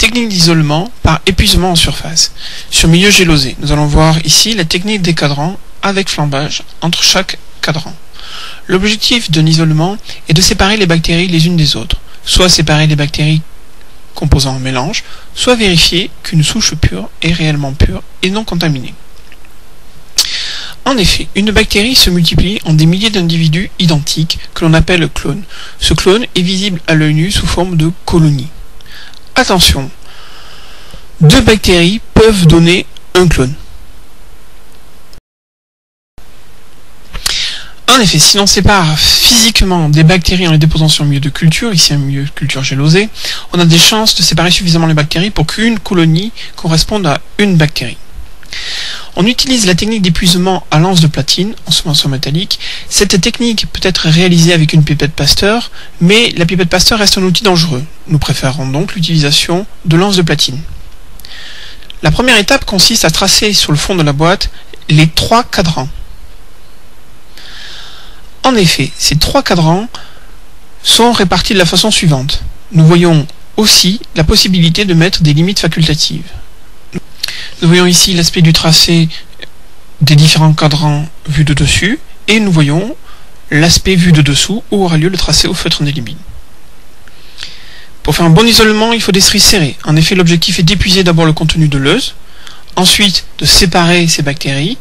technique d'isolement par épuisement en surface. Sur milieu gélosé, nous allons voir ici la technique des cadrans avec flambage entre chaque cadran. L'objectif d'un isolement est de séparer les bactéries les unes des autres, soit séparer les bactéries composant un mélange, soit vérifier qu'une souche pure est réellement pure et non contaminée. En effet, une bactérie se multiplie en des milliers d'individus identiques que l'on appelle clones. Ce clone est visible à l'œil nu sous forme de colonie. Attention, deux bactéries peuvent donner un clone. En effet, si l'on sépare physiquement des bactéries en les déposant sur un milieu de culture, ici un milieu de culture gélosé, on a des chances de séparer suffisamment les bactéries pour qu'une colonie corresponde à une bactérie. On utilise la technique d'épuisement à lance de platine, en solution métallique. Cette technique peut être réalisée avec une pipette Pasteur, mais la pipette Pasteur reste un outil dangereux. Nous préférons donc l'utilisation de lance de platine. La première étape consiste à tracer sur le fond de la boîte les 3 cadrans. En effet, ces 3 cadrans sont répartis de la façon suivante. Nous voyons aussi la possibilité de mettre des limites facultatives. Nous voyons ici l'aspect du tracé des différents cadrans vus de dessus, et nous voyons l'aspect vu de dessous où aura lieu le tracé au feutre indélébile. Pour faire un bon isolement, il faut des stries serrées. En effet, l'objectif est d'épuiser d'abord le contenu de l'euse, ensuite de séparer ces bactéries,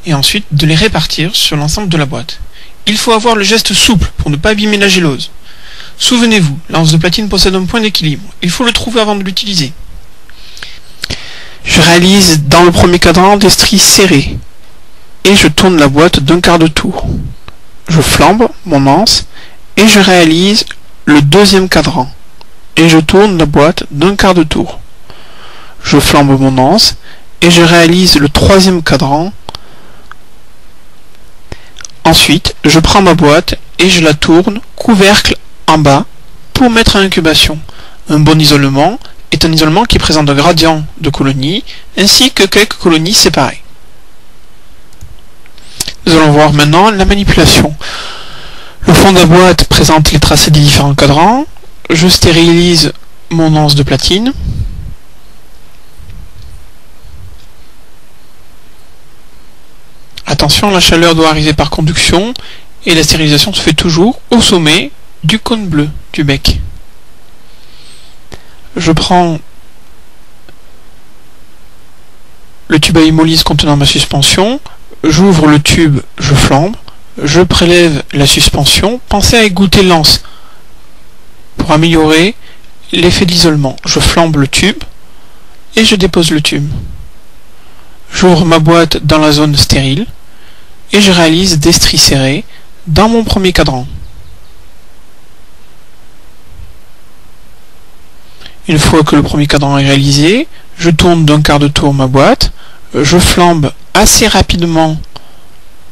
et ensuite de les répartir sur l'ensemble de la boîte. Il faut avoir le geste souple pour ne pas abîmer la gélose. Souvenez-vous, la lance de platine possède un point d'équilibre. Il faut le trouver avant de l'utiliser. Je réalise dans le premier cadran des stries serrées et je tourne la boîte d'un quart de tour. Je flambe mon anse et je réalise le deuxième cadran et je tourne la boîte d'un quart de tour. Je flambe mon anse et je réalise le troisième cadran. Ensuite, je prends ma boîte et je la tourne couvercle en bas pour mettre à incubation. Un bon isolement est un isolement qui présente un gradient de colonies ainsi que quelques colonies séparées. Nous allons voir maintenant la manipulation. Le fond de la boîte présente les tracés des différents cadrans. Je stérilise mon anse de platine. Attention, la chaleur doit arriver par conduction et la stérilisation se fait toujours au sommet du cône bleu du bec. Je prends le tube à hémolyse contenant ma suspension, j'ouvre le tube, je flambe, je prélève la suspension. Pensez à égoutter l'anse pour améliorer l'effet d'isolement. Je flambe le tube et je dépose le tube. J'ouvre ma boîte dans la zone stérile et je réalise des stries serrées dans mon premier cadran. Une fois que le premier cadran est réalisé, je tourne d'un quart de tour ma boîte, je flambe assez rapidement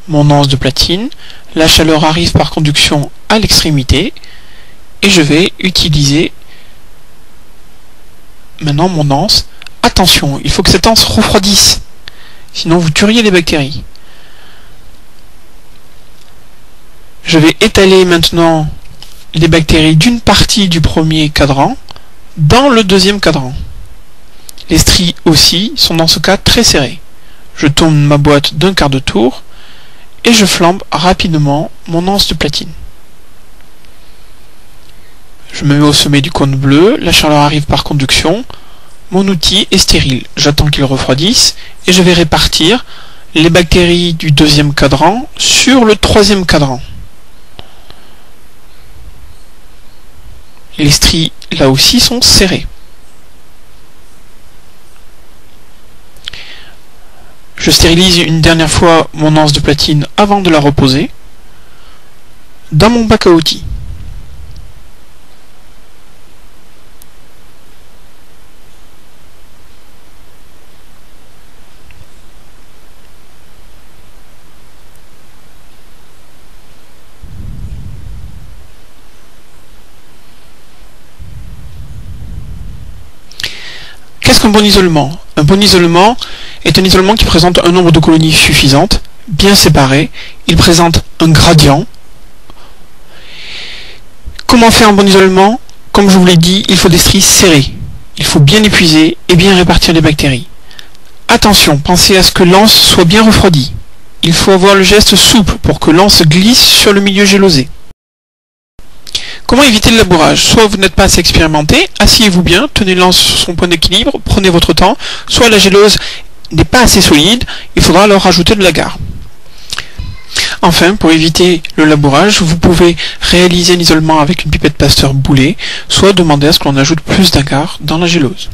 mon anse de platine, la chaleur arrive par conduction à l'extrémité, et je vais utiliser maintenant mon anse. Attention, il faut que cette anse refroidisse, sinon vous tueriez les bactéries. Je vais étaler maintenant les bactéries d'une partie du premier cadran dans le deuxième cadran. Les stries aussi sont dans ce cas très serrées. Je tourne ma boîte d'un quart de tour et je flambe rapidement mon anse de platine. Je me mets au sommet du cône bleu, la chaleur arrive par conduction, mon outil est stérile. J'attends qu'il refroidisse et je vais répartir les bactéries du deuxième cadran sur le troisième cadran. Les stries là aussi sont serrées. Je stérilise une dernière fois mon anse de platine avant de la reposer dans mon bac à outils. Qu'est-ce qu'un bon isolement? Un bon isolement est un isolement qui présente un nombre de colonies suffisantes, bien séparées. Il présente un gradient. Comment faire un bon isolement? Comme je vous l'ai dit, il faut des stries serrées. Il faut bien épuiser et bien répartir les bactéries. Attention, pensez à ce que l'anse soit bien refroidi. Il faut avoir le geste souple pour que l'anse glisse sur le milieu gélosé. Comment éviter le labourage? Soit vous n'êtes pas assez expérimenté, asseyez-vous bien, tenez l'anse sur son point d'équilibre, prenez votre temps, soit la gélose n'est pas assez solide, il faudra alors rajouter de l'agar. Enfin, pour éviter le labourage, vous pouvez réaliser un isolement avec une pipette Pasteur boulée, soit demander à ce que l'on ajoute plus d'agar dans la gélose.